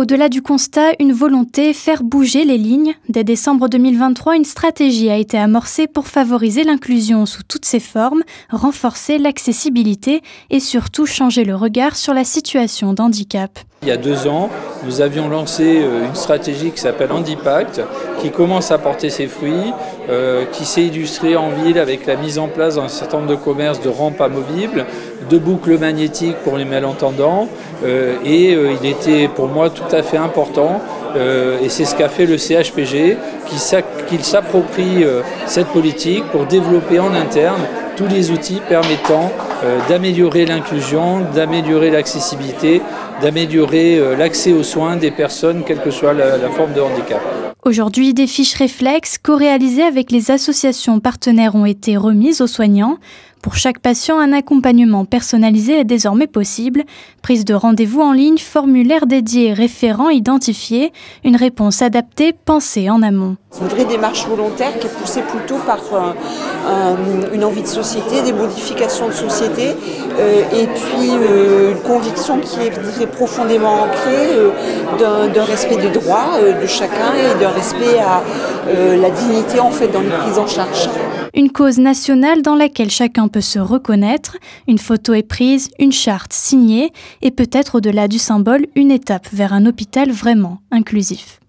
Au-delà du constat, une volonté, faire bouger les lignes. Dès décembre 2023, une stratégie a été amorcée pour favoriser l'inclusion sous toutes ses formes, renforcer l'accessibilité et surtout changer le regard sur la situation d'handicap. Il y a 2 ans, nous avions lancé une stratégie qui s'appelle Handipact, qui commence à porter ses fruits, qui s'est illustrée en ville avec la mise en place d'un certain nombre de commerces de rampes amovibles, de boucles magnétiques pour les malentendants, et il était pour moi tout à fait important, et c'est ce qu'a fait le CHPG, qu'il s'approprie cette politique pour développer en interne tous les outils permettant d'améliorer l'inclusion, d'améliorer l'accessibilité, d'améliorer l'accès aux soins des personnes, quelle que soit la forme de handicap. Aujourd'hui, des fiches réflexes co-réalisées avec les associations partenaires ont été remises aux soignants. Pour chaque patient, un accompagnement personnalisé est désormais possible. Prise de rendez-vous en ligne, formulaire dédié, référent identifié, une réponse adaptée, pensée en amont. C'est une vraie démarche volontaire qui est poussée plutôt par une envie de société, des modifications de société, et puis une conviction qui est profondément ancrée d'un respect des droits de chacun et d'un respect à la dignité en fait dans les prises en charge. Une cause nationale dans laquelle chacun peut se reconnaître, une photo est prise, une charte signée et peut-être au-delà du symbole, une étape vers un hôpital vraiment inclusif.